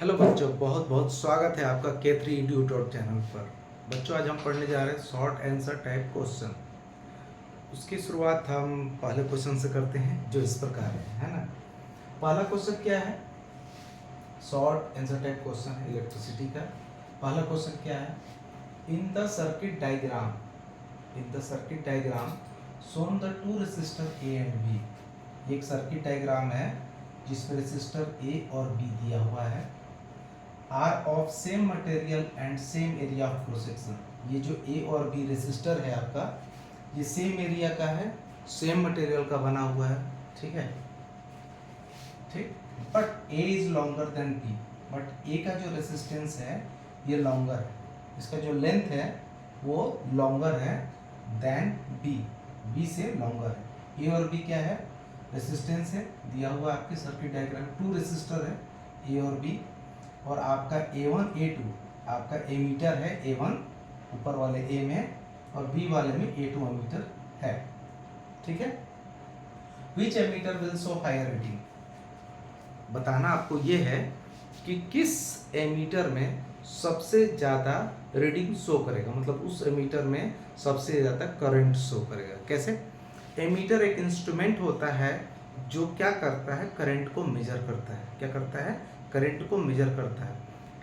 Hello बच्चों, बहुत बहुत स्वागत है आपका K3 EDU चैनल पर। बच्चों, आज हम पढ़ने जा रहे हैं शॉर्ट आंसर टाइप क्वेश्चन। उसकी शुरुआत हम पहले क्वेश्चन से करते हैं जो इस प्रकार है ना। पहला क्वेश्चन क्या है? शॉर्ट आंसर टाइप क्वेश्चन है इलेक्ट्रिसिटी का। पहला क्वेश्चन क्या है? In the circuit diagram shown the two resistor A and B. एक सर्किट डायग्राम है जिसमें रेसिस्टर ए और बी दिया हुआ है। Are of same material and same area of cross section. ये जो ए और बी रेसिस्टर है आपका, ये सेम एरिया का है, सेम मटेरियल का बना हुआ है। ठीक है, ठीक। But A is longer than B. But A का जो रेसिस्टेंस है ये लॉन्गर है, इसका जो लेंथ है वो लॉन्गर है देन बी। बी से लॉन्गर है। ए और बी क्या है? रेसिस्टेंस है, दिया हुआ आपके सर्किट डायग्राम। टू रेसिस्टर है ए और बी, और आपका A1 A2 आपका एमीटर है A1 ऊपर वाले A में, और B वाले में A2 एमीटर है। ठीक है। Which ammeter will show higher reading? बताना आपको ये है कि किस एमीटर में सबसे ज़्यादा रीडिंग शो करेगा, मतलब उस एमीटर में सबसे ज़्यादा करंट शो करेगा। कैसे? एमीटर एक इंस्ट्रूमेंट होता है जो क्या करता है? करंट को मेजर करता है। क्या करता है? करंट को मेजर करता है।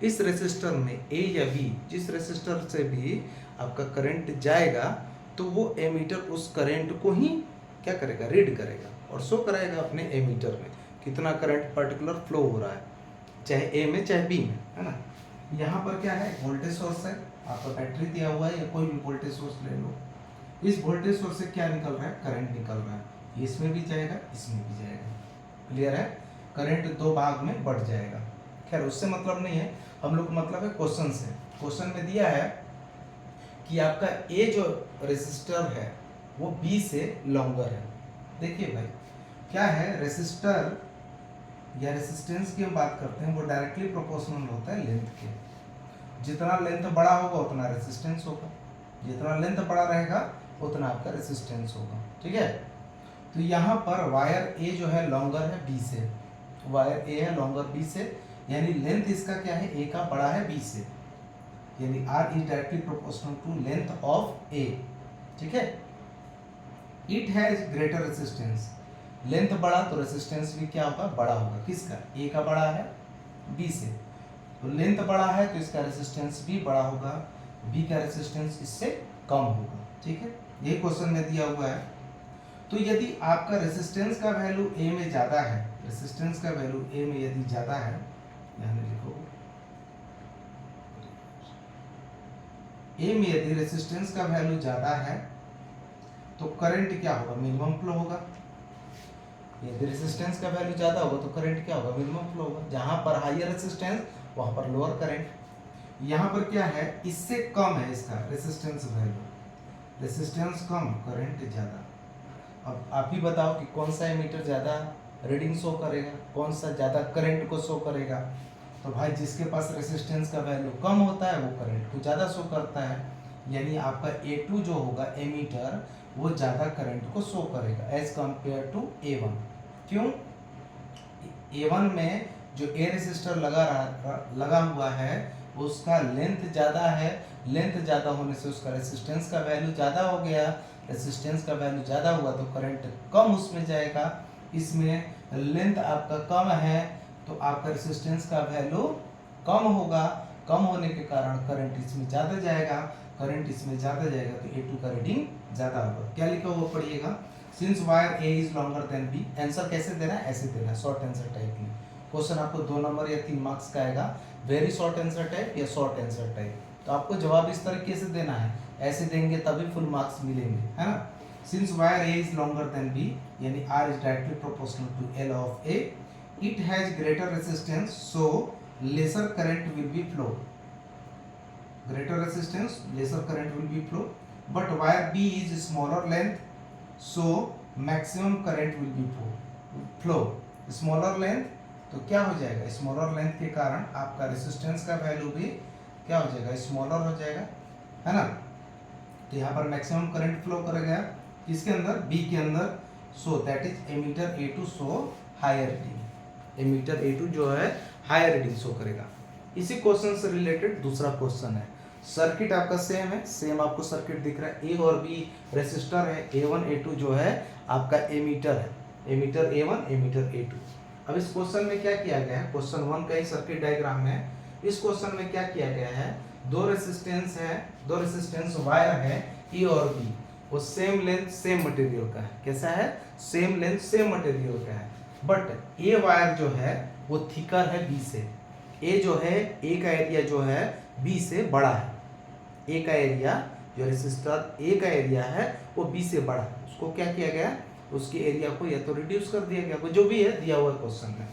इस रेसिस्टर में ए या बी, जिस रेसिस्टर से भी आपका करंट जाएगा तो वो एमीटर उस करंट को ही क्या करेगा? रीड करेगा और शो कराएगा अपने एमीटर में कितना करंट पर्टिकुलर फ्लो हो रहा है, चाहे ए में चाहे बी में, है ना। यहाँ पर क्या है? वोल्टेज सोर्स है, आपका बैटरी दिया हुआ है या कोई भी वोल्टेज सोर्स ले लो। इस वोल्टेज सोर्स से क्या निकल रहा है? करंट निकल रहा है। इसमें भी जाएगा, इसमें भी जाएगा। क्लियर है? करंट दो भाग में बढ़ जाएगा। खैर, उससे मतलब नहीं है, हम लोग को मतलब है क्वेश्चन से। क्वेश्चन में दिया है कि आपका ए जो रेसिस्टर है वो बी से लॉन्गर है। देखिए भाई, क्या है? रेसिस्टर या रेसिस्टेंस की हम बात करते हैं, वो डायरेक्टली प्रोपोर्शनल होता है लेंथ के। जितना लेंथ बड़ा होगा उतना रेसिस्टेंस होगा, जितना लेंथ बड़ा रहेगा उतना आपका रेसिस्टेंस होगा। ठीक है। तो यहाँ पर वायर ए जो है लॉन्गर है बी से, वायर ए है लॉन्गर बी से, यानी लेंथ इसका क्या है? ए का बड़ा है बी से, यानी R is directly proportional to length of A. ठीक है। It has greater resistance. Length बड़ा तो रेसिस्टेंस भी क्या होगा? बड़ा होगा। किसका? ए का बड़ा है बी से, तो लेंथ बड़ा है तो इसका रेसिस्टेंस भी बड़ा होगा, बी का रेसिस्टेंस इससे कम होगा। ठीक है, ये क्वेश्चन में दिया हुआ है। तो यदि आपका रेसिस्टेंस का वैल्यू ए में ज़्यादा है, रेसिस्टेंस का वैल्यू ए में यदि ज़्यादा है, यहाँ लिखो, ए में यदि रेसिस्टेंस का वैल्यू ज़्यादा है तो करंट क्या होगा? मिनिमम फ्लो होगा। यदि रेसिस्टेंस का वैल्यू ज़्यादा होगा तो करंट क्या होगा? मिनिमम फ्लो होगा। जहाँ पर हायर रेसिस्टेंस वहाँ पर लोअर करंट। यहाँ पर क्या है? इससे कम है इसका रेसिस्टेंस वैल्यू, रेसिस्टेंस कम करंट ज़्यादा। अब आप ही बताओ कि कौन सा एमीटर ज़्यादा रीडिंग शो करेगा, कौन सा ज़्यादा करंट को शो करेगा? तो भाई जिसके पास रेसिस्टेंस का वैल्यू कम होता है वो करंट को ज़्यादा शो करता है, यानी आपका A2 जो होगा एमीटर वो ज़्यादा करंट को शो करेगा एज कंपेयर टू A1। क्यों? A1 में जो ए रेसिस्टर लगा हुआ है उसका लेंथ ज़्यादा है, लेंथ ज़्यादा होने से उसका रेसिस्टेंस का वैल्यू ज़्यादा हो गया, रेसिस्टेंस का वैल्यू ज़्यादा हुआ तो करंट कम उसमें जाएगा। इसमें लेंथ आपका कम है तो आपका रेसिस्टेंस का वैल्यू कम होगा, कम होने के कारण करंट इसमें ज़्यादा जाएगा, करंट इसमें ज़्यादा जाएगा तो A2 का रीडिंग ज़्यादा होगा। क्या लिखा हुआ पढ़िएगा? Since wire A is longer than B. Answer कैसे देना है? ऐसे देना है, शॉर्ट आंसर टाइप में। क्वेश्चन आपको 2 नंबर या 3 मार्क्स का आएगा, वेरी शॉर्ट आंसर टाइप या शॉर्ट आंसर टाइप। तो आपको जवाब इस तरीके से देना है, ऐसे देंगे तभी फुल मार्क्स मिलेंगे, है ना। Since wire A is longer than B, यानी R is directly proportional to L of A, it has greater resistance so lesser current will be flow. Greater resistance, lesser current will be flow. But wire B is smaller length, so maximum current will be flow. Smaller length तो क्या हो जाएगा? Smaller length के कारण आपका resistance का value भी क्या हो जाएगा? Smaller हो जाएगा, है ना। तो यहाँ पर maximum current flow करेगा किसके अंदर? B के अंदर। So that is emitter A2 show higher reading। Ammeter A2 जो है हायर रीडिंग शो करेगा। इसी क्वेश्चन से रिलेटेड दूसरा क्वेश्चन है, सर्किट आपका सेम है, सेम आपको सर्किट दिख रहा है, ए और बी रेसिस्टर है, A1 A2 जो है आपका एमीटर है, एमीटर A1 एमीटर A2। अब इस क्वेश्चन में क्या किया गया है, क्वेश्चन 1 का ही सर्किट डायग्राम है। इस क्वेश्चन में क्या किया गया है, दो रेसिस्टेंस है, दो रेसिस्टेंस वायर है ए और बी, वो सेम लेंथ सेम मटेरियल का है। कैसा है, सेम लेंथ सेम मटेरियल का है, बट ए वायर जो है वो थिकर है बी से। ए जो है, ए का एरिया जो है बी से बड़ा है, ए का एरिया जो रेसिस्टर ए का एरिया है वो बी से बड़ा है। उसको क्या किया गया, उसके एरिया को या तो रिड्यूस कर दिया गया, जो भी है दिया हुआ क्वेश्चन में।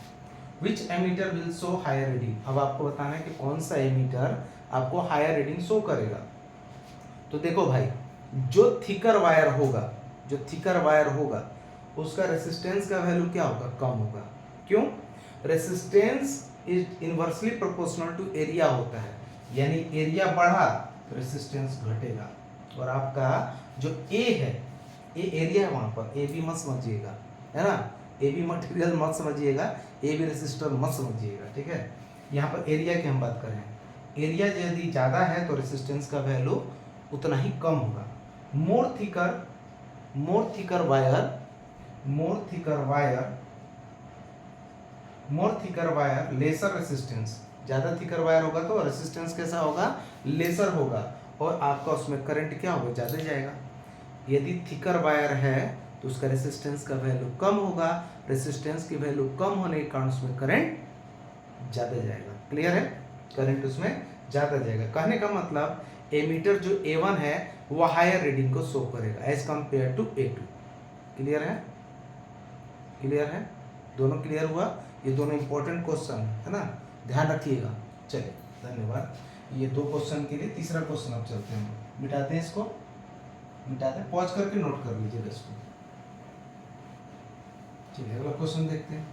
Which ammeter will show higher reading, अब आपको बताना है कि कौन सा एमीटर आपको हायर रीडिंग शो करेगा। तो देखो भाई, जो थिकर वायर होगा, जो थिकर वायर होगा उसका रेसिस्टेंस का वैल्यू क्या होगा, कम होगा। क्यों, resistance is inversely proportional to area होता है, यानी एरिया बढ़ा तो रेसिस्टेंस घटेगा। और आपका जो ए है, ए एरिया है वहां पर, ए भी मत समझिएगा, है ना, ए बी मटेरियल मत समझिएगा, ए बी रेसिस्टर मत समझिएगा, ठीक है। यहाँ पर एरिया की हम बात करें, एरिया यदि ज़्यादा है तो रेसिस्टेंस का वैल्यू उतना ही कम होगा। More thicker wire lesser resistance, ज़्यादा थिकर वायर होगा तो रेसिस्टेंस कैसा होगा, लेसर होगा, और आपका उसमें करंट क्या होगा, ज़्यादा जाएगा। यदि थिकर वायर है तो उसका रेसिस्टेंस का वैल्यू कम होगा, रेसिस्टेंस की वैल्यू कम होने के कारण उसमें करंट ज़्यादा जाएगा। क्लियर है, करंट उसमें ज़्यादा जाएगा। कहने का मतलब एमीटर जो A1 है वो हायर रीडिंग को शो करेगा as compare to A2। Clear है, क्लियर है, दोनों क्लियर हुआ। ये दोनों इंपॉर्टेंट क्वेश्चन है ना, ध्यान रखिएगा। चलिए धन्यवाद। ये दो क्वेश्चन के लिए तीसरा क्वेश्चन अब चलते हैं, मिटाते हैं इसको, मिटाते हैं, पॉज करके नोट कर लीजिएगा इसको। ठीक है, अगला क्वेश्चन देखते हैं।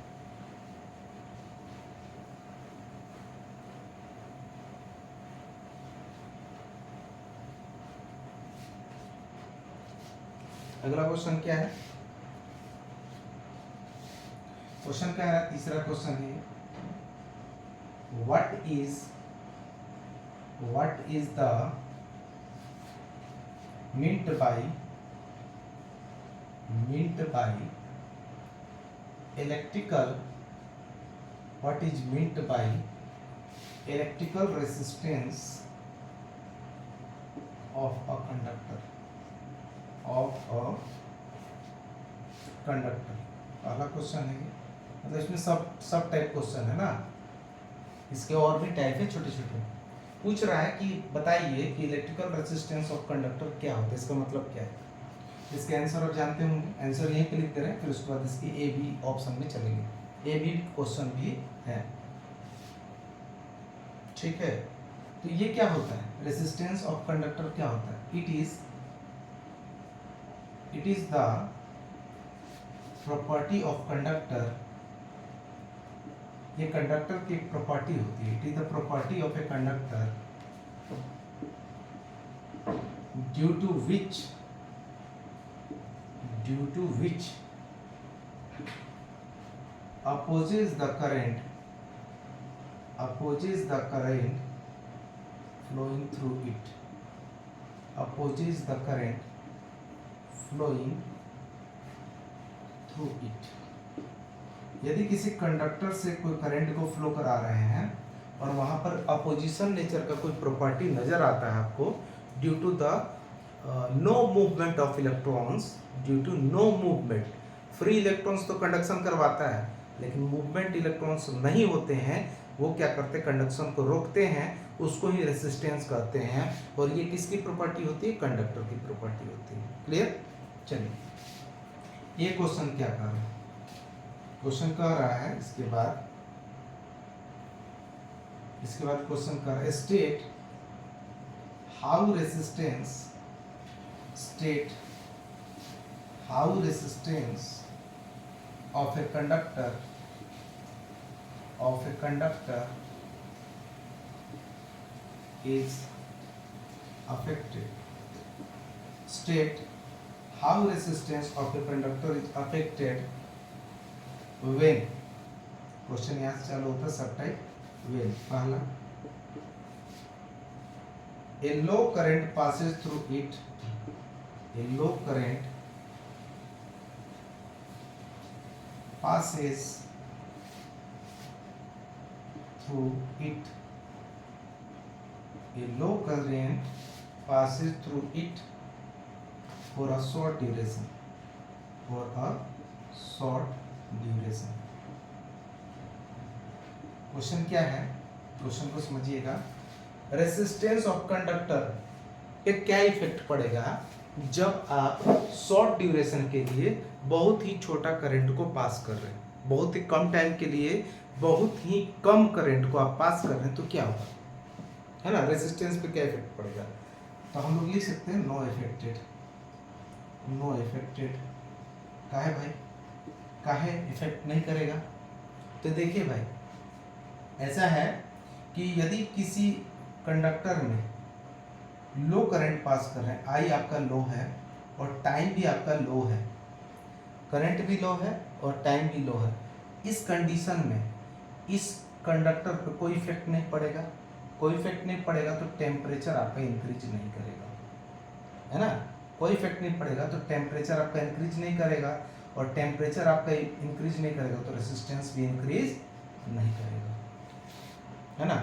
अगला क्वेश्चन क्या है, क्वेश्चन क्या है, तीसरा क्वेश्चन है, what is the meant by electrical, what is meant by electrical resistance of a conductor, पहला क्वेश्चन है। मतलब इसमें सब टाइप क्वेश्चन है ना, इसके और भी टाइप है छोटे छोटे। पूछ रहा है कि बताइए कि इलेक्ट्रिकल रेसिस्टेंस ऑफ कंडक्टर क्या होता है, इसका मतलब क्या है। इसके आंसर आप जानते होंगे, आंसर यहीं पे लिख दे रहे हैं, फिर उसके बाद इसकी ए बी ऑप्शन में चलेंगे, ए बी क्वेश्चन भी है, ठीक है। तो ये क्या होता है, रेसिस्टेंस ऑफ कंडक्टर क्या होता है, it is the property of conductor, ये कंडक्टर की एक प्रॉपर्टी होती है, it is the property of a conductor due to which opposes the current flowing through it, opposes the current flowing through it। यदि किसी कंडक्टर से कोई current को फ्लो करा रहे हैं और वहां पर अपोजिशन नेचर का कोई प्रॉपर्टी नजर आता है आपको, due to the no movement of electrons, due to no movement, free electrons तो कंडक्शन करवाता है, लेकिन मूवमेंट इलेक्ट्रॉन्स नहीं होते हैं, वो क्या करते हैं, कंडक्शन को रोकते हैं, उसको ही रेसिस्टेंस कहते हैं। और ये किसकी प्रॉपर्टी होती है, कंडक्टर की प्रॉपर्टी होती है। क्लियर, चलिए ये क्वेश्चन क्या कर रहा है, क्वेश्चन कह रहा है, इसके बाद क्वेश्चन कर रहा है, state how resistance of a conductor is affected, state how resistance of a conductor is affected when question यहाँ से चालू होता है, सब टाइप वेन। पहला, a low current passes through it, a low current passes through it, a low current passes through it for a short duration, for a short duration। Question क्या है, question को समझिएगा। रेसिस्टेंस ऑफ कंडक्टर पे क्या effect पड़ेगा जब आप short duration के लिए बहुत ही छोटा करंट को पास कर रहे हैं, बहुत ही कम टाइम के लिए बहुत ही कम करंट को आप पास कर रहे हैं, तो क्या होगा, है ना, रेजिस्टेंस पे क्या इफेक्ट पड़ेगा। तो हम लोग लिख सकते हैं नो इफेक्टेड, नो इफेक्टेड। काहे भाई, काहे इफेक्ट नहीं करेगा। तो देखिए भाई, ऐसा है कि यदि किसी कंडक्टर में लो करंट पास कर रहे हैं, आई आपका लो है और टाइम भी आपका लो है, करंट भी लो है और टाइम भी लो है, इस कंडीशन में इस कंडक्टर पे कोई इफेक्ट नहीं पड़ेगा, कोई इफेक्ट नहीं पड़ेगा तो टेम्परेचर आपका इंक्रीज नहीं करेगा, है ना, कोई इफेक्ट नहीं पड़ेगा तो टेम्परेचर आपका इंक्रीज नहीं करेगा, और टेम्परेचर आपका इंक्रीज नहीं करेगा तो रेजिस्टेंस भी इंक्रीज नहीं करेगा, है ना।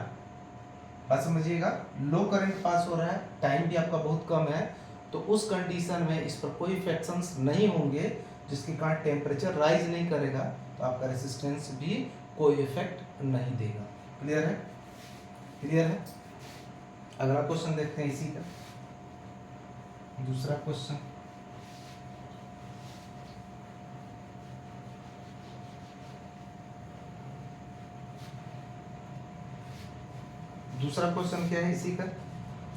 बात समझिएगा, लो करंट पास हो रहा है, टाइम भी आपका बहुत कम है, तो उस कंडीशन में इस पर कोई इफेक्शंस नहीं होंगे, जिसके कारण टेम्परेचर राइज नहीं करेगा, तो आपका रेजिस्टेंस भी कोई इफेक्ट नहीं देगा। क्लियर है, क्लियर है। अगला क्वेश्चन देखते हैं इसी का, दूसरा क्वेश्चन। दूसरा क्वेश्चन क्या है इसी का,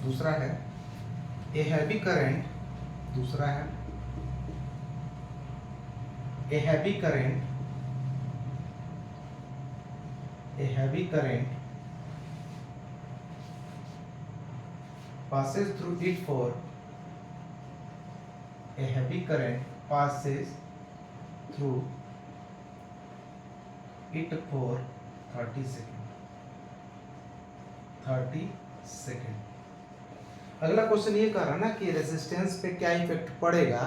दूसरा है ए हैवी करंट, दूसरा है a heavy current, a heavy current passes through it for, a heavy current passes through it for 30 seconds, 30 second. अगला क्वेश्चन ये कह रहा है ना कि रेजिस्टेंस पे क्या इफेक्ट पड़ेगा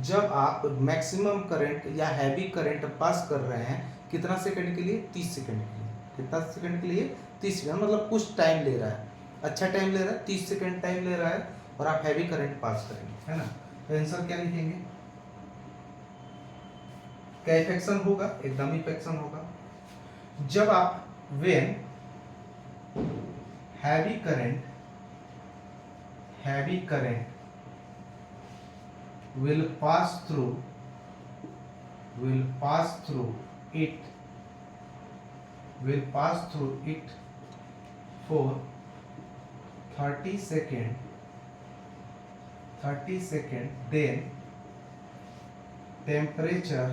जब आप मैक्सिमम करंट या हैवी करंट पास कर रहे हैं, कितना सेकंड के लिए, 30 सेकंड के लिए, कितना सेकंड के लिए, 30 सेकंड, मतलब कुछ टाइम ले रहा है, अच्छा टाइम ले रहा है, 30 सेकंड टाइम ले रहा है, और आप हैवी करंट पास करेंगे, है ना। तो आंसर क्या लिखेंगे, क्या इफेक्शन होगा, एकदम इफेक्शन होगा जब आप when heavy current will pass through it for 30 second, then temperature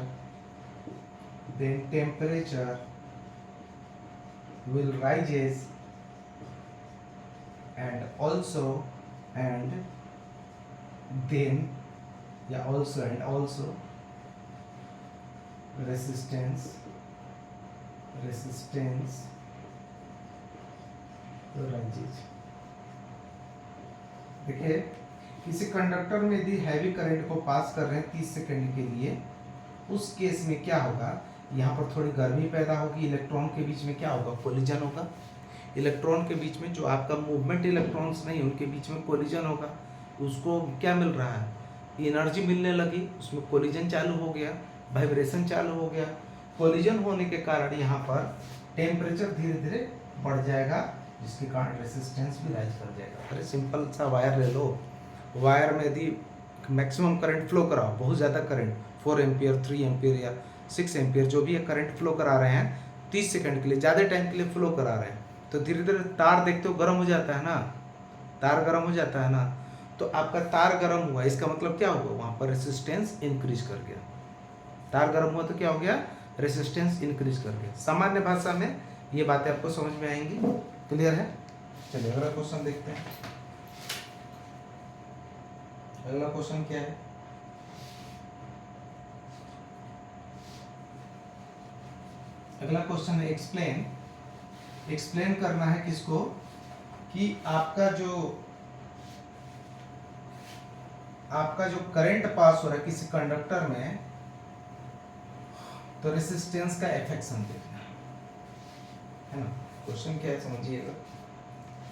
will rises, and also resistance rises। देखिए, किसी कंडक्टर में यदि हैवी करंट को पास कर रहे हैं 30 सेकंड के लिए, उस केस में क्या होगा, यहाँ पर थोड़ी गर्मी पैदा होगी, इलेक्ट्रॉन के बीच में क्या होगा, कोलिजन होगा, इलेक्ट्रॉन के बीच में जो आपका मूवमेंट इलेक्ट्रॉन्स नहीं, उनके बीच में कोलिजन होगा, उसको क्या मिल रहा है, एनर्जी मिलने लगी, उसमें कोलिजन चालू हो गया, वाइब्रेशन चालू हो गया, कोलिजन होने के कारण यहाँ पर टेम्परेचर धीरे धीरे बढ़ जाएगा, जिसके कारण रेजिस्टेंस भी राइज कर जाएगा। अरे सिंपल सा वायर ले लो, वायर में यदि मैक्सिमम करंट फ्लो कराओ, बहुत ज़्यादा करंट 4 एम्पियर 3 एम्पियर या 6 एम्पियर जो भी है करंट फ्लो करा रहे हैं 30 सेकंड के लिए, ज़्यादा टाइम के लिए फ्लो करा रहे हैं, तो धीरे धीरे तार देखते हो गर्म हो जाता है ना, तार गर्म हो जाता है ना, तो आपका तार गर्म हुआ, इसका मतलब क्या हुआ, वहाँ पर रेजिस्टेंस इंक्रीज कर गया, तार गर्म हुआ तो क्या हो गया, रेजिस्टेंस इंक्रीज कर गया। सामान्य भाषा में ये बातें आपको समझ में आएंगी। क्लियर है। चलिए अगला क्वेश्चन देखते हैं। अगला क्वेश्चन क्या है, अगला क्वेश्चन है एक्सप्लेन। एक्सप्लेन करना है किसको, कि आपका जो करंट पास हो रहा है किसी कंडक्टर में, तो रेसिस्टेंस का इफेक्शन देखना है ना। क्वेश्चन क्या है समझिएगा।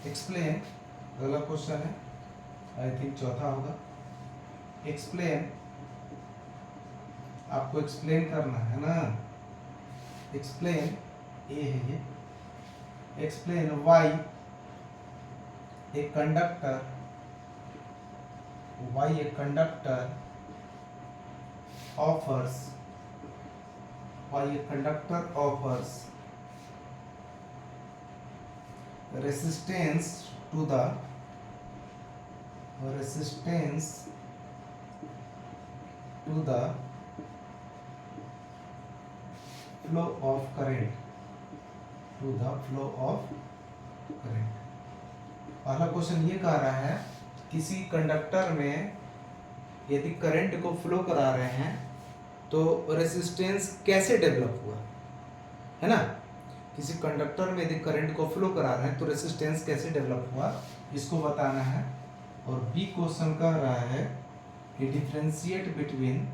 एक्सप्लेन अगला क्वेश्चन है, आई थिंक चौथा होगा। एक्सप्लेन, आपको एक्सप्लेन करना है ना। एक्सप्लेन ए है ये। Explain why a conductor, why a conductor offers, why a conductor offers resistance to the flow of current, पहला क्वेश्चन ये कह रहा है किसी कंडक्टर में यदि करंट को फ्लो करा रहे हैं तो रेसिस्टेंस कैसे डेवलप हुआ, है ना। किसी कंडक्टर में यदि करंट को फ्लो करा रहे हैं तो रेसिस्टेंस कैसे डेवलप हुआ, इसको बताना है। और बी क्वेश्चन कह रहा है कि differentiate between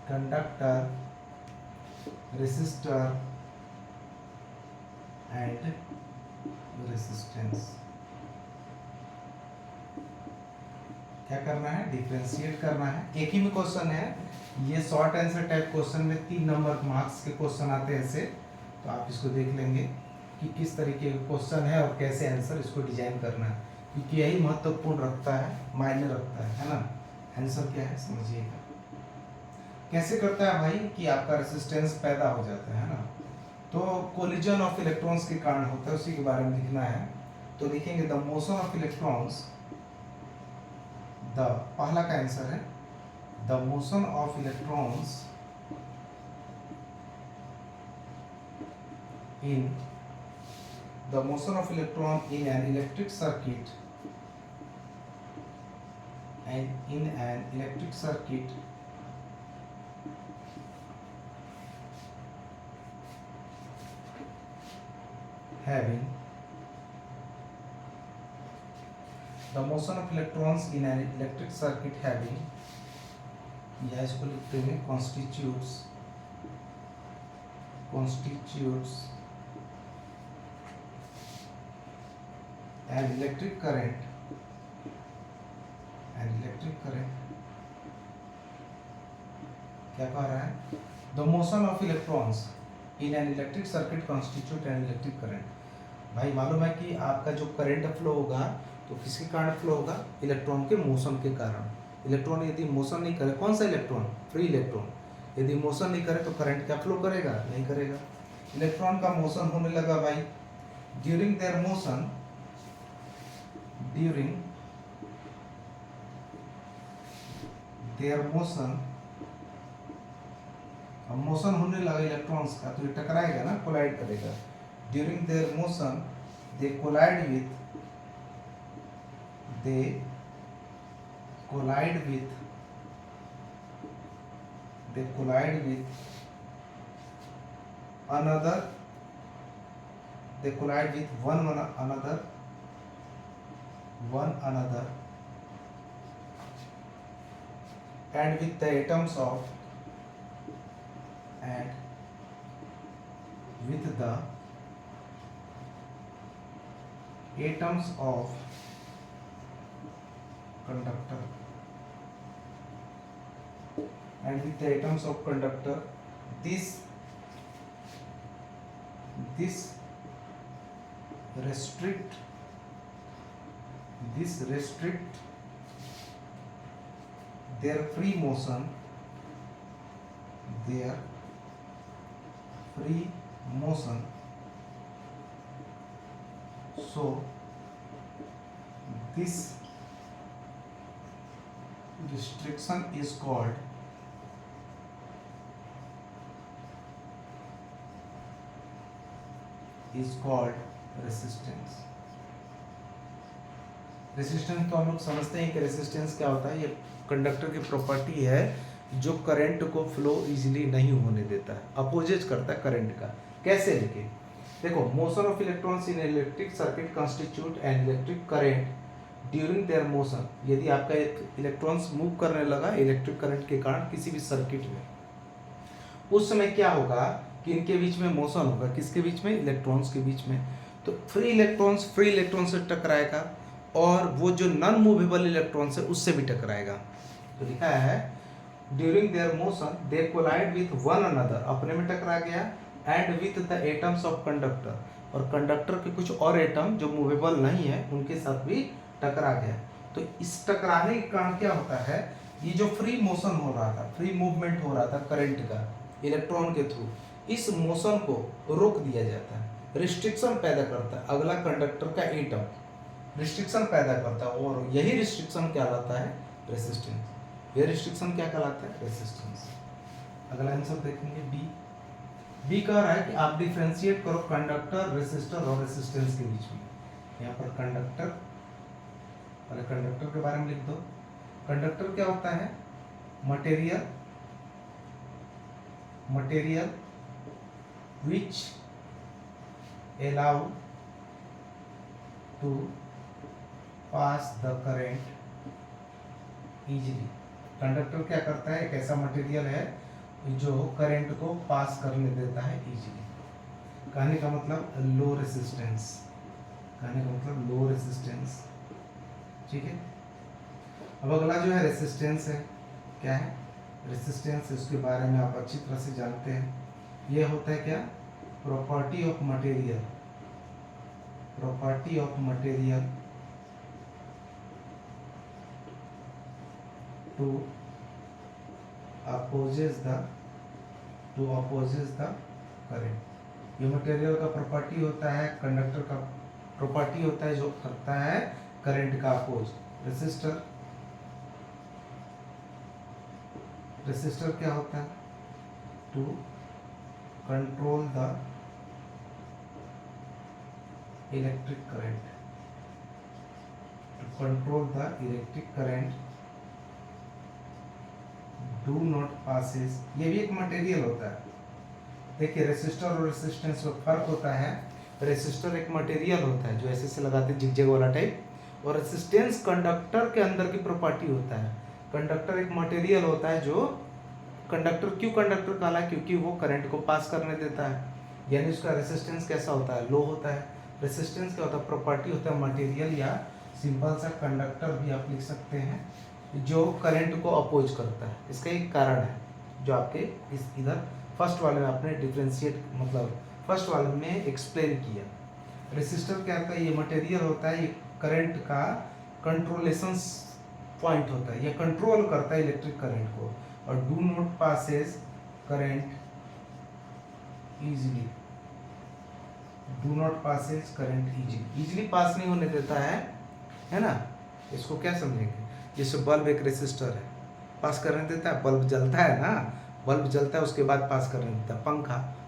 conductor resistor and resistance। क्या करना है, डिफरेंशिएट करना है। एक ही में क्वेश्चन है ये, शॉर्ट आंसर टाइप क्वेश्चन में 3 नंबर मार्क्स के क्वेश्चन आते हैं ऐसे, तो आप इसको देख लेंगे कि किस तरीके का क्वेश्चन है और कैसे आंसर इसको डिजाइन करना है, क्योंकि यही महत्वपूर्ण रखता है, मायने रखता है ना। आंसर क्या है समझिएगा। कैसे करता है भाई, कि आपका रेसिस्टेंस पैदा हो जाता है ना, तो कोलिजन ऑफ इलेक्ट्रॉन्स के कारण होता है, उसी के बारे में लिखना है। तो लिखेंगे the motion of electrons, the पहला का आंसर है the motion of electrons in an electric circuit having the motion of electrons in an electric circuit having, या इसको लिखते हैं constitutes an electric current क्या कह रहा है, the motion of electrons in an electric circuit constitute an electric current। भाई मालूम है कि आपका जो करंट फ्लो होगा तो किसके कारण फ्लो होगा, इलेक्ट्रॉन के मोशन के कारण। इलेक्ट्रॉन यदि मोशन नहीं करे, कौन सा इलेक्ट्रॉन, फ्री इलेक्ट्रॉन, यदि मोशन नहीं करे तो करंट क्या फ्लो करेगा, नहीं करेगा। इलेक्ट्रॉन का मोशन होने लगा भाई, ड्यूरिंग देयर मोशन, अब मोशन होने लगा इलेक्ट्रॉन्स का तो ये टकराएगा ना, कोलाइड करेगा। During their motion they collide with another, they collide with one another and with the atoms of conductor, this restrict their free motion, so this restriction is called is called resistance. Resistance तो हम लोग समझते हैं कि resistance क्या होता है, ये कंडक्टर की प्रॉपर्टी है जो करंट को फ्लो इजीली नहीं होने देता है, अपोजिट करता है करंट का। कैसे लिखे, देखो, motion of electrons in electric circuit constitute an electric current during their motion. यदि आपका एक इलेक्ट्रॉन्स मूव करने लगा इलेक्ट्रिक करंट के कारण किसी भी सर्किट में, उस समय क्या होगा कि इनके बीच में मोशन होगा, किसके बीच में, इलेक्ट्रॉन्स के बीच में। तो फ्री इलेक्ट्रॉन से टकराएगा और वो जो नॉन मूवेबल इलेक्ट्रॉन्स है उससे भी टकराएगा। तो लिखा है during their motion they collide with one another, अपने में टकरा गया, and with the atoms of conductor, और कंडक्टर के कुछ और एटम जो मूवेबल नहीं है उनके साथ भी टकरा गया। तो इस टकराने के कारण क्या होता है, ये जो फ्री मोशन हो रहा था, फ्री मूवमेंट हो रहा था करंट का इलेक्ट्रॉन के थ्रू, इस मोशन को रोक दिया जाता है, रिस्ट्रिक्शन पैदा करता है। अगला कंडक्टर का एटम रिस्ट्रिक्शन पैदा करता है और यही रिस्ट्रिक्शन क्या कहलाता है, रेसिस्टेंस। यह रिस्ट्रिक्शन क्या कहलाता है, रेसिस्टेंस। अगला आंसर देखेंगे बी कह रहा है कि आप डिफरेंशिएट करो कंडक्टर, रेसिस्टर और रेसिस्टेंस के बीच में। यहाँ पर कंडक्टर, पहले कंडक्टर के बारे में लिख दो। कंडक्टर क्या होता है, material which allow to pass the current easily। Conductor क्या करता है, एक ऐसा मटेरियल है जो करंट को पास करने देता है इजीली। कहने का मतलब लो रेसिस्टेंस, कहने का मतलब लो रेसिस्टेंस, ठीक है। अब अगला जो है रेसिस्टेंस है, क्या है रेसिस्टेंस, इसके बारे में आप अच्छी तरह से जानते हैं। ये होता है क्या, property of material to opposes the current. ये मटेरियल का प्रॉपर्टी होता है, कंडक्टर का प्रॉपर्टी होता है जो करता है करंट का अपोज। रेसिस्टर क्या होता है, to control the electric current do not passes. ये भी एक मटेरियल होता है। देखिए रेसिस्टर और रेसिस्टेंस में फर्क होता है। रेसिस्टर एक मटेरियल होता है जो ऐसे से लगाते हैं जिगजैग वाला टाइप, और रेसिस्टेंस कंडक्टर के अंदर की प्रॉपर्टी होता है। कंडक्टर एक मटेरियल होता है जो कंडक्टर, क्यों कंडक्टर कहला, क्योंकि वो करंट को पास करने देता है, यानी उसका रेसिस्टेंस कैसा होता है, लो होता है। रेसिस्टेंस क्या होता है, प्रॉपर्टी होता है मटेरियल, या सिंपल सा कंडक्टर भी आप लिख सकते हैं जो करंट को अपोज करता है। इसका एक कारण है जो आपके इस इधर फर्स्ट वाले में आपने डिफरेंशिएट, मतलब फर्स्ट वाले में एक्सप्लेन किया। रेसिस्टर क्या होता है, ये मटेरियल होता है, ये करंट का कंट्रोलेशन पॉइंट होता है, ये कंट्रोल करता है इलेक्ट्रिक करंट को। और do not passes current easily, easily pass नहीं होने देता है ना। इसको क्या समझेंगे, जैसे बल्ब एक रेसिस्टर है, पास करने देता है, बल्ब जलता है ना, बल्ब जलता है उसके बाद पास करने देता है।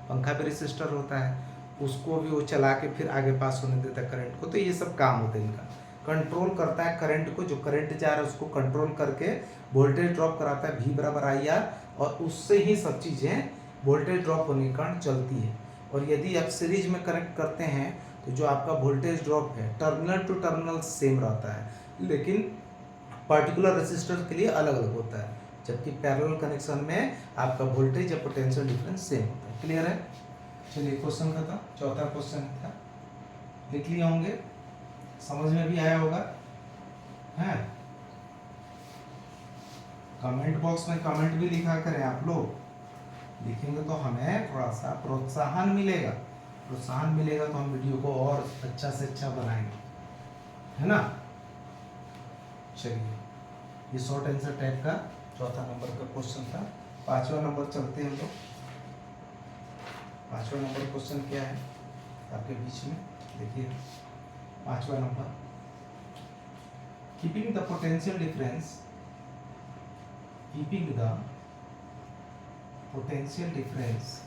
पंखा भी रेसिस्टर होता है, उसको भी वो चला के फिर आगे पास होने देता है करंट को। तो ये सब काम होता है इनका, कंट्रोल करता है करंट को, जो करंट जा रहा है उसको कंट्रोल करके वोल्टेज ड्रॉप कराता है V बराबर IR, और उससे ही सब चीज़ें वोल्टेज ड्रॉप होने के कारण चलती है। और यदि आप सीरीज में कनेक्ट करते हैं तो जो आपका वोल्टेज ड्रॉप है टर्मिनल टू टर्मिनल सेम रहता है, लेकिन पार्टिकुलर रेसिस्टर के लिए अलग अलग होता है, जबकि पैरेलल कनेक्शन में आपका वोल्टेज या पोटेंशियल डिफरेंस सेम होता है। क्लियर है। चलिए क्वेश्चन खत्म। चौथा क्वेश्चन था, लिख लिए होंगे, समझ में भी आया होगा, है। कमेंट बॉक्स में कमेंट भी लिखा करें आप लोग, लिखेंगे तो हमें थोड़ा सा प्रोत्साहन मिलेगा तो हम वीडियो को और अच्छा से अच्छा बनाएंगे, है ना। चलिए, ये शॉर्ट आंसर टाइप का चौथा नंबर का क्वेश्चन था। पांचवा नंबर चलते हैं हम लोग। पांचवा नंबर क्वेश्चन क्या है आपके बीच में, देखिए पांचवा number, keeping the potential difference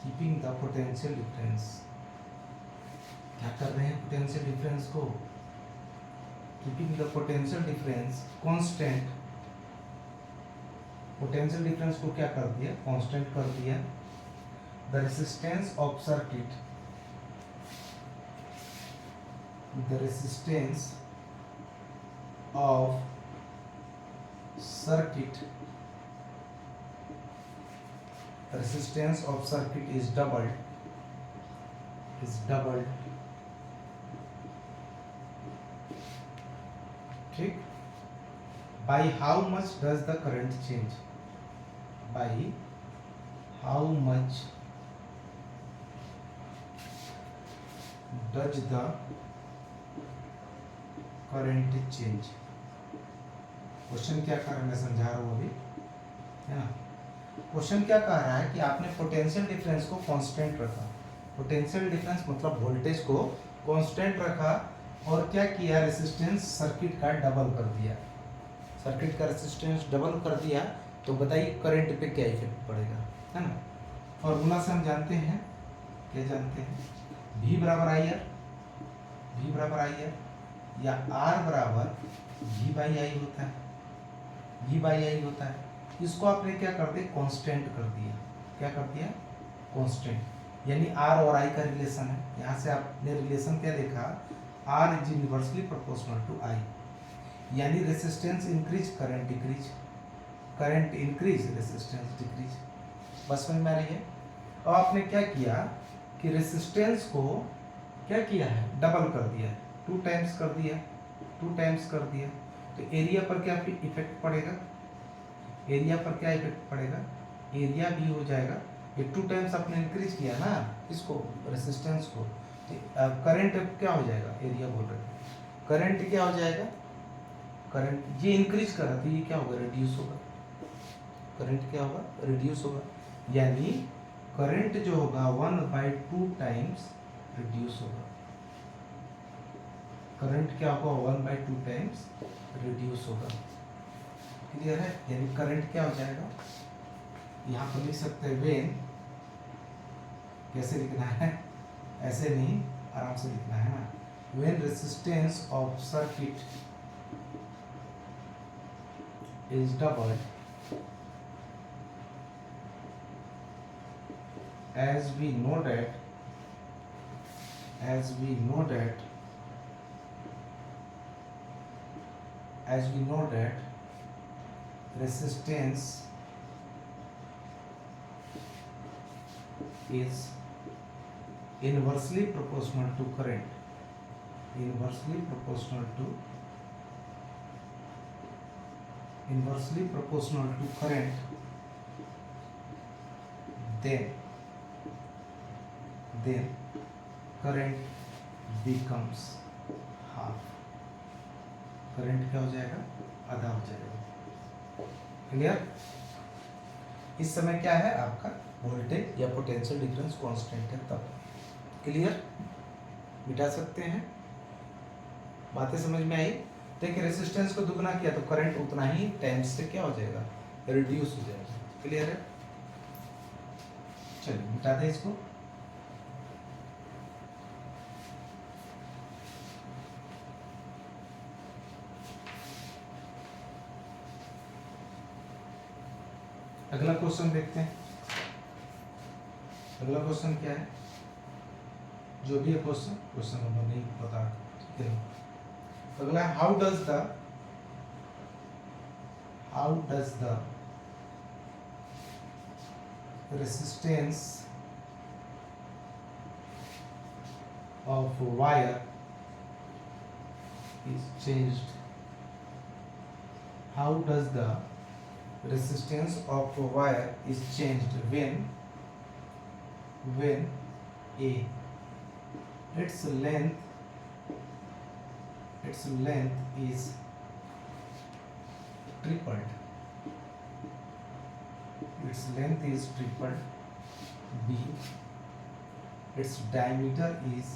keeping the potential difference, क्या कर रहे हैं पोटेंशियल डिफरेंस को, keeping the potential difference constant, potential difference को क्या कर दिया, कांस्टेंट कर दिया। The resistance of circuit, the resistance of circuit, resistance of circuit is doubled, ठीक। by how much does the current change, by how much does the current change, question क्या कर रहा है मैं समझा रहा हूँ अभी, है ना। क्वेश्चन क्या कह रहा है कि आपने पोटेंशियल डिफरेंस को कांस्टेंट रखा, पोटेंशियल डिफरेंस मतलब वोल्टेज को कांस्टेंट रखा, और क्या किया, रेजिस्टेंस सर्किट का डबल कर दिया, सर्किट का रेजिस्टेंस डबल कर दिया, तो बताइए करंट पे क्या इफेक्ट पड़ेगा, है ना। फॉर्मूला से हम जानते हैं, क्या जानते हैं, V बराबर आई आर, V बराबर आई आर, या R बराबर V बाई आई होता है, V बाई आई होता है। इसको आपने क्या कर दिया, कांस्टेंट कर दिया, क्या कर दिया, कांस्टेंट, यानी R और I का रिलेशन है। यहाँ से आपने रिलेशन क्या देखा, R is inversely proportional to I, यानी resistance increase current decrease, current increase resistance decrease, बस समझ में आ रही है। अब आपने क्या किया कि रेजिस्टेंस को क्या किया है, डबल कर दिया, 2 टाइम्स कर दिया, 2 टाइम्स कर दिया, तो एरिया पर क्या इफेक्ट पड़ेगा, एरिया पर क्या इफेक्ट पड़ेगा, एरिया भी हो जाएगा, ये 2 टाइम्स आपने इंक्रीज किया ना इसको, रेजिस्टेंस को, करंट क्या हो जाएगा, एरिया बोल रहे हैं, करंट क्या हो जाएगा, करंट ये इंक्रीज कर रहा था, ये क्या होगा, रिड्यूस होगा, करंट क्या होगा, रिड्यूस होगा, यानी करंट जो होगा 1/2 टाइम्स रिड्यूस होगा, करंट क्या होगा 1/2 टाइम्स रिड्यूस होगा, क्लियर है। यानी करंट क्या हो जाएगा, यहाँ पर लिख सकते हैं वेन, कैसे लिखना है, ऐसे नहीं, आराम से लिखना है ना, when resistance of circuit is doubled, as we know that as we know that resistance is inversely proportional to current, inversely proportional to current, then current becomes half, current क्या हो जाएगा, आधा हो जाएगा, क्लियर। इस समय क्या है आपका वोल्टेज या पोटेंशियल डिफरेंस कांस्टेंट है, तब क्लियर, मिटा सकते हैं, बातें समझ में आई। देखिए रेजिस्टेंस को दुगना किया तो करंट उतना ही टाइम्स से क्या हो जाएगा, रिड्यूस हो जाएगा, क्लियर है। चलिए मिटा दें इसको, अगला क्वेश्चन देखते हैं। अगला क्वेश्चन क्या है, जो भी है क्वेश्चन नंबर नहीं पता, ठीक है। अगला है how does the resistance of wire is changed, how does the resistance of a wire is changed when a its length is tripled, b its diameter is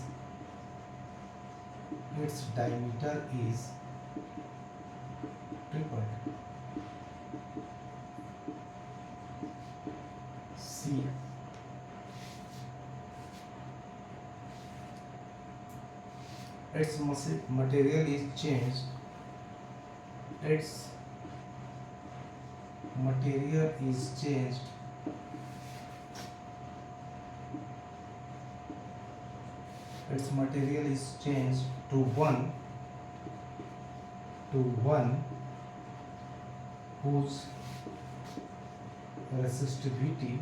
tripled, C its material is changed, its material is changed its material is changed to one whose resistivity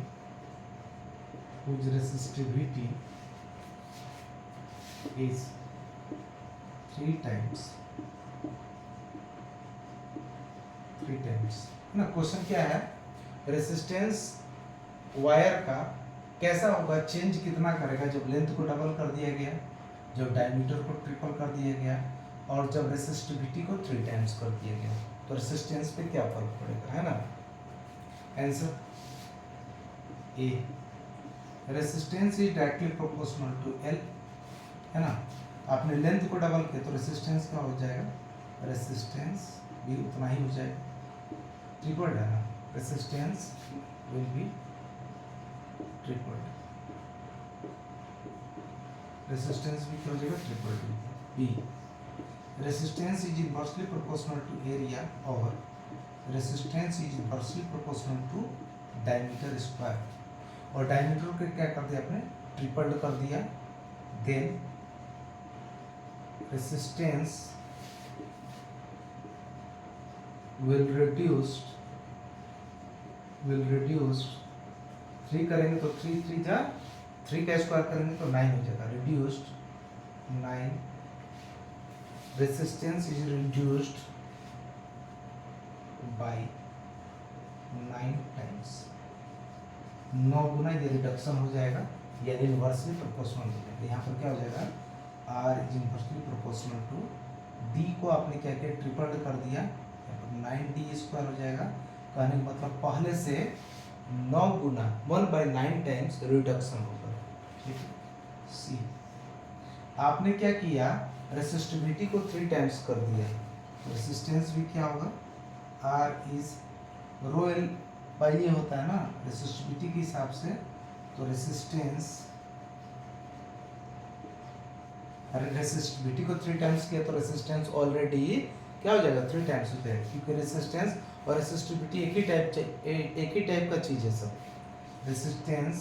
is 3 times ना। Question क्या है, resistance wire का कैसा होगा, change कितना करेगा जब length को डबल कर दिया गया, जब डायमीटर को ट्रिपल कर दिया गया, और जब रेसिस्टिविटी को 3 टाइम्स कर दिया गया, तो रेसिस्टेंस पे क्या फर्क पड़ेगा, है ना। Answer A, resistance is directly proportional to L, है ना। आपने लेंथ को डबल किया तो रेसिस्टेंस क्या हो जाएगा, रेसिस्टेंस भी उतना ही हो जाएगा, ट्रिपल्ड है ना, resistance will be tripled, resistance भी क्या हो जाएगा, tripled. B, resistance is inversely proportional to area, और resistance is inversely proportional to diameter square, और डायमीटर को क्या कर दिया आपने, ट्रिपल्ड कर दिया, देन रेसिस्टेंस will reduced 3 करेंगे तो 3 का स्क्वायर करेंगे तो 9 हो जाएगा, reduced 9, resistance is reduced by 9 times, 9 गुना ये रिडक्शन हो जाएगा, यानी इनवर्सली प्रोपोर्शनल हो जाएगा। यहाँ पर क्या हो जाएगा, R is inversely proportional to D को आपने क्या किया, ट्रिपल्ड कर दिया, 9D स्क्वायर हो जाएगा, कहने का मतलब पहले से 9 गुना 1/9 टाइम्स रिडक्शन होगा, ठीक है। सी, आपने क्या किया, रेसिस्टिविटी को 3 टाइम्स कर दिया, रेसिस्टेंस भी क्या होगा, R is rho L by ये होता है ना रेसिस्टिविटी के हिसाब से, तो रेसिस्टिविटी को 3 टाइम्स किया तो रेसिस्टेंस ऑलरेडी क्या हो जाएगा, 3 टाइम्स हो जाएगा, क्योंकि रेसिस्टेंस और रेसिस्टिविटी एक ही टाइप का चीज है सब। रेसिस्टेंस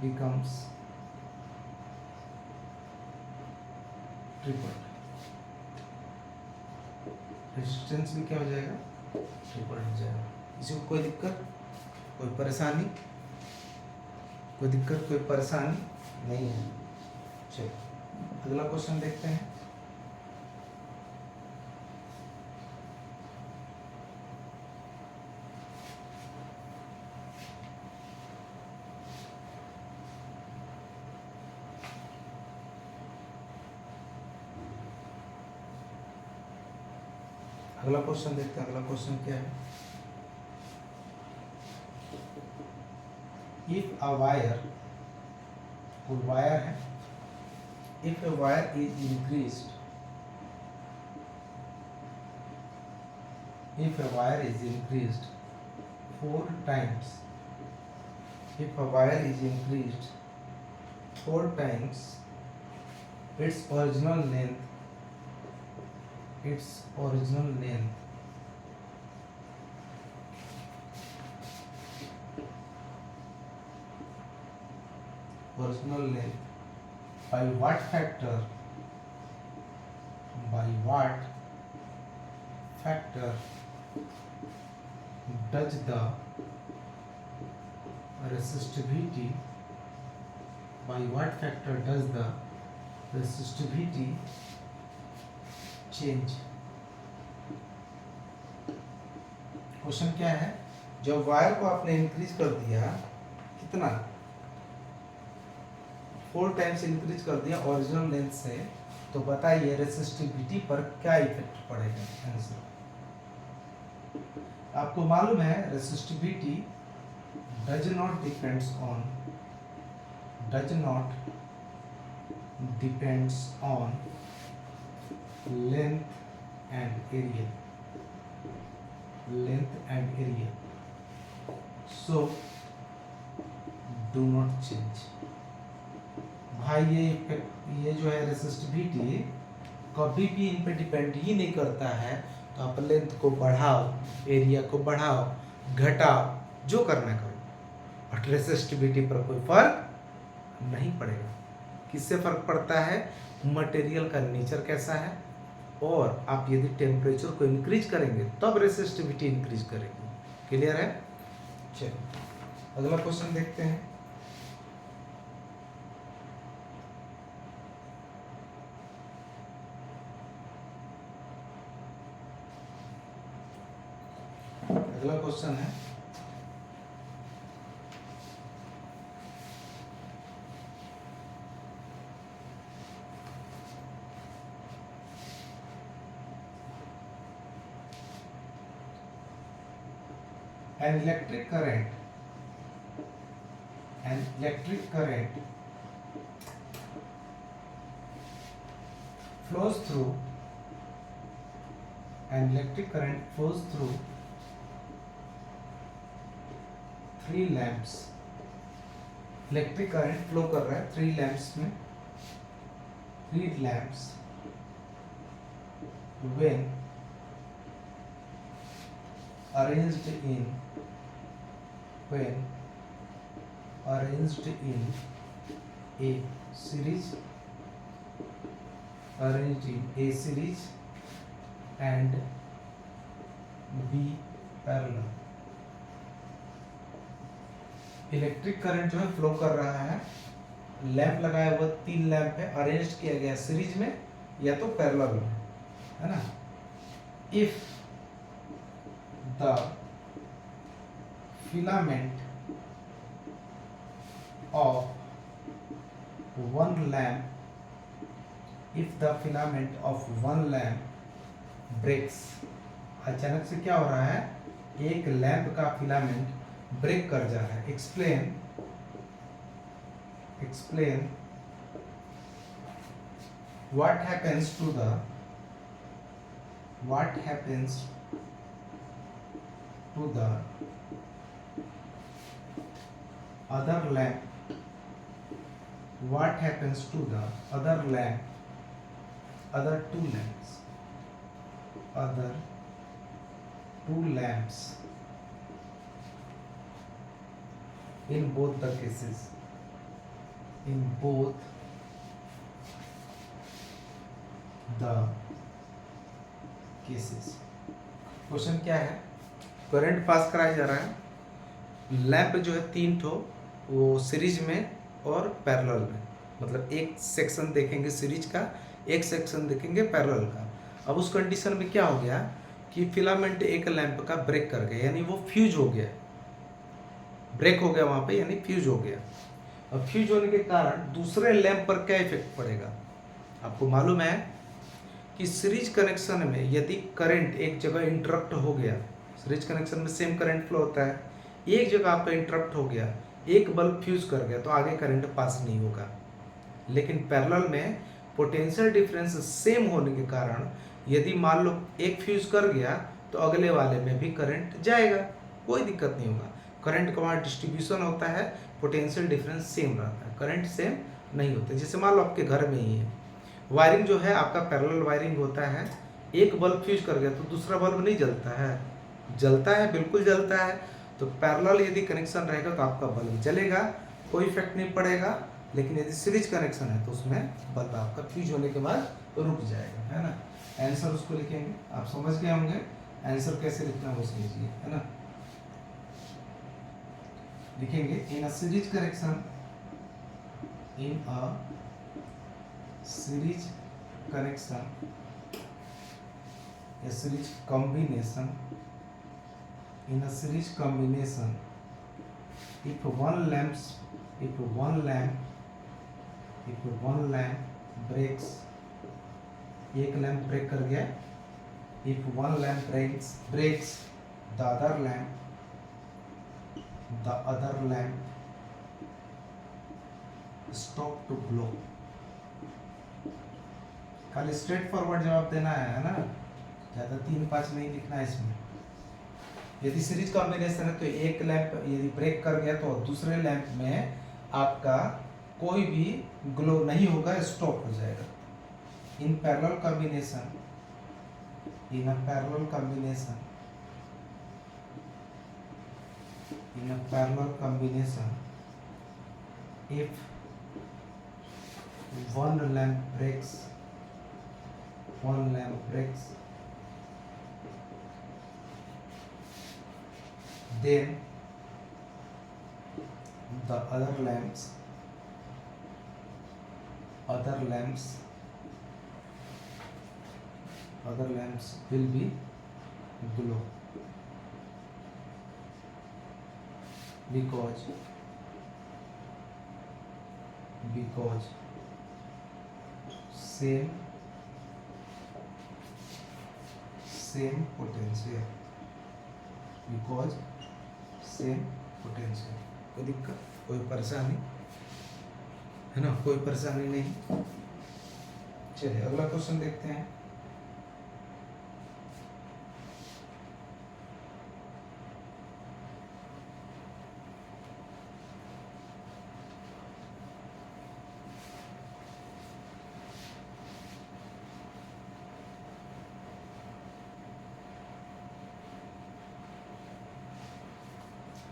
बिकम्स ट्रिपल्ड, रेसिस्टेंस भी क्या हो जाएगा, ट्रिपल्ड हो जाएगा। इसमें कोई दिक्कत, कोई परेशानी, कोई परेशानी नहीं है। चलो अगला क्वेश्चन देखते हैं। अगला क्वेश्चन देखते हैं। अगला क्वेश्चन क्या है, इफ अ वायर, कोई वायर है, if a wire is increased, if a wire is increased 4 times, if a wire is increased 4 times its original length, by what factor does the resistivity, by what factor does the resistivity change? Question क्या है, जब wire को आपने increase कर दिया, कितना 4 times increase कर दिया ओरिजिनल लेंथ से, तो बताइए रेसिस्टिविटी पर क्या इफेक्ट पड़ेगा। आंसर आपको मालूम है, resistivity does not depends on length and area, so do not change. भाई ये जो है रेसिस्टिविटी कभी भी इन पे डिपेंड ही नहीं करता है, तो आप लेंथ को बढ़ाओ, एरिया को बढ़ाओ, घटाओ, जो करना करो, बट रेसिस्टिविटी पर कोई फर्क नहीं पड़ेगा। किससे फर्क पड़ता है? मटेरियल का नेचर कैसा है, और आप यदि टेम्परेचर को इंक्रीज करेंगे तब रेसिस्टिविटी इंक्रीज करेगी। क्लियर है? चलो अगला क्वेश्चन देखते हैं। अगला क्वेश्चन है an electric current flows through three lamps। Electric current flow कर रहा है 3 लैंप्स में, 3 lamps when arranged in a series and be parallel। Electric current जो है फ्लो कर रहा है, लैंप लगाया हुआ 3 लैंप है, अरेंज किया गया सीरीज में या तो पैरेलल में, है ना। If the filament of one lamp breaks, अचानक से क्या हो रहा है, एक लैंप का फिलामेंट ब्रेक कर जा रहा है। Explain what happens to the other lamp, other two lamps in both the cases, question क्या है, करंट पास कराया जा रहा है, लैंप जो है 3 ठो, वो सीरीज में और पैरेलल में, मतलब एक सेक्शन देखेंगे सीरीज का, एक सेक्शन देखेंगे पैरेलल का। अब उस कंडीशन में क्या हो गया कि फिलामेंट एक लैंप का ब्रेक कर गया, यानी वो फ्यूज हो गया, ब्रेक हो गया वहां पे, यानी फ्यूज हो गया। अब फ्यूज होने के कारण दूसरे लैंप पर क्या इफेक्ट पड़ेगा? आपको मालूम है कि सीरीज कनेक्शन में यदि करंट एक जगह इंटरप्ट हो गया, सीरीज कनेक्शन में सेम करंट फ्लो होता है, एक जगह आपका इंटरप्ट हो गया, एक बल्ब फ्यूज कर गया, तो आगे करंट पास नहीं होगा। लेकिन पैरेलल में पोटेंशियल डिफरेंस सेम होने के कारण यदि मान लो एक फ्यूज कर गया तो अगले वाले में भी करंट जाएगा, कोई दिक्कत नहीं होगा। करंट का वहाँ डिस्ट्रीब्यूशन होता है, पोटेंशियल डिफरेंस सेम रहता है, करंट सेम नहीं होता। जैसे मान लो आपके घर में ही है, वायरिंग जो है आपका पैरेलल वायरिंग होता है, एक बल्ब फ्यूज कर गया तो दूसरा बल्ब नहीं जलता है, जलता है, बिल्कुल जलता है। तो पैरेलल यदि कनेक्शन रहेगा तो आपका बल्ब जलेगा, कोई इफेक्ट नहीं पड़ेगा। लेकिन यदि सीरीज कनेक्शन है तो उसमें बल्ब आपका फ्यूज होने के बाद रुक जाएगा, है ना। आंसर उसको लिखेंगे, आप समझ गए होंगे आंसर कैसे लिखना है, उसको लीजिए, है ना। लिखेंगे in a series connection, a series combination, if one lamp breaks, एक लैंप ब्रेक कर गया, if one lamp breaks the other lamp stop to glow। खाली स्ट्रेट फॉरवर्ड जवाब देना है ना, ज़्यादा 3-5 नहीं लिखना है इसमें। यदि सीरीज कॉम्बिनेशन है तो एक लैंप यदि ब्रेक कर गया तो दूसरे लैंप में आपका कोई भी ग्लो नहीं होगा, स्टॉप हो जाएगा। In parallel combination, in a parallel combination, in a parallel combination, if one lamp breaks, then the other lamps will be glow, because same potential, कोई दिक्कत, कोई परेशानी है ना? कोई परेशानी नहीं। चलिए अगला क्वेश्चन देखते हैं।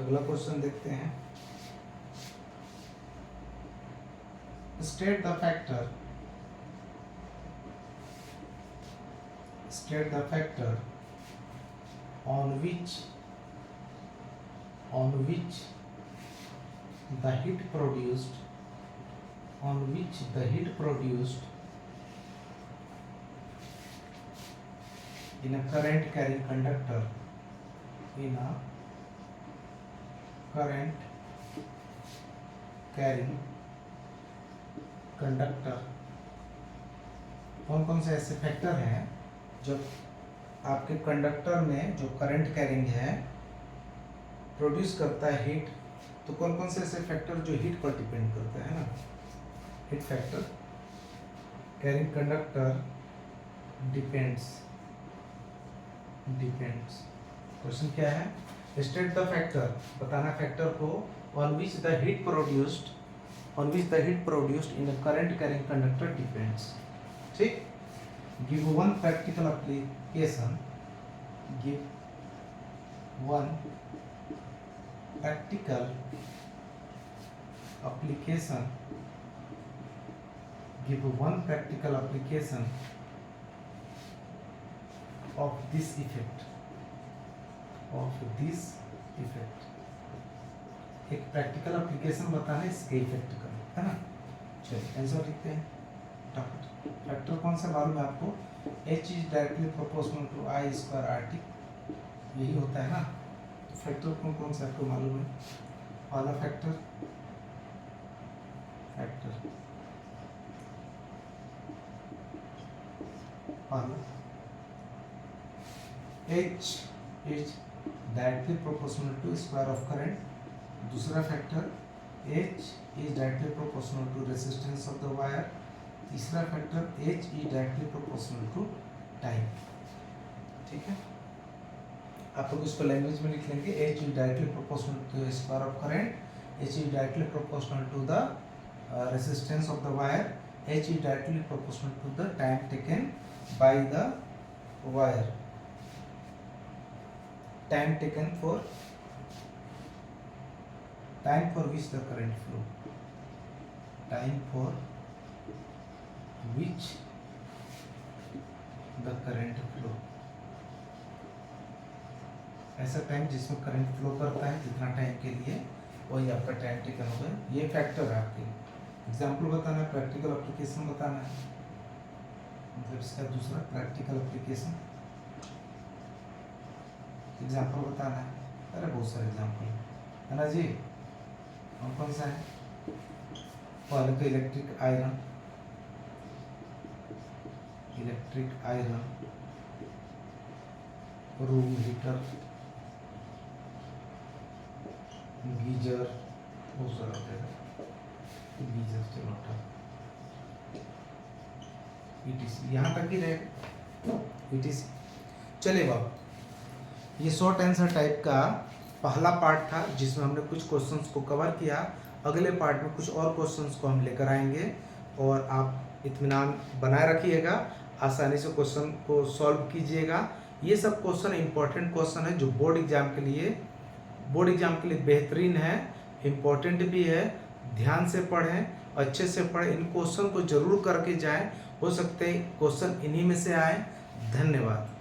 अगला क्वेश्चन देखते हैं। State the factor on which the heat produced in a current carrying conductor, कौन कौन से ऐसे फैक्टर हैं जब आपके कंडक्टर में जो करंट कैरिंग है प्रोड्यूस करता है हीट, तो कौन कौन से ऐसे फैक्टर जो हीट पर डिपेंड करता है ना? Heat factor carrying conductor depends. Question क्या है? स्टेट द फैक्टर, बताना फैक्टर को on which the heat produced in a current carrying conductor depends। ठीक, give one practical application of this effect। एक प्रैक्टिकल एप्लीकेशन बताना है इसके इफेक्ट का, है ना? चलिए आंसर लिखते हैं। फैक्टर कौन सा मालूम है आपको? H is directly proportional to I square RT, यही होता है ना? तो फैक्टर कौन कौन सा आपको मालूम है? पहला factor H is directly proportional to square of current. दूसरा factor H is directly proportional to resistance of the wire. तीसरा factor H is directly proportional to time. ठीक है, आप लोग इसको लैंग्वेज में लिख लेंगे। H is directly proportional to square of current, H is directly proportional to the resistance of the wire, H is directly proportional to the time taken by the wire, time for which the current flow, ऐसा time जिसमें current flow करता है, जितना time के लिए, वही आपका time taken होगा। ये फैक्टर है आपके। एग्जाम्पल बताना है, प्रैक्टिकल एप्लीकेशन बताना है, मतलब इसका दूसरा प्रैक्टिकल एप्लीकेशन एग्जाम्पल बताना है। अरे बहुत सारे एग्जाम्पल है ना जी। और कौन सा है? पहले तो electric iron, room heater, geyser, बहुत सारा गीजर, चलो ETC, यहाँ तक ही रहे ETC। चलिए बाबू, ये शॉर्ट आंसर टाइप का पहला पार्ट था जिसमें हमने कुछ क्वेश्चंस को कवर किया। अगले पार्ट में कुछ और क्वेश्चंस को हम लेकर आएंगे और आप इत्मीनान बनाए रखिएगा, आसानी से क्वेश्चन को सॉल्व कीजिएगा। ये सब क्वेश्चन इंपॉर्टेंट क्वेश्चन है जो बोर्ड एग्जाम के लिए बेहतरीन है, इम्पोर्टेंट भी है। ध्यान से पढ़ें, अच्छे से पढ़ें, इन क्वेश्चन को जरूर करके जाएं, हो सकते क्वेश्चन इन्हीं में से आए। धन्यवाद।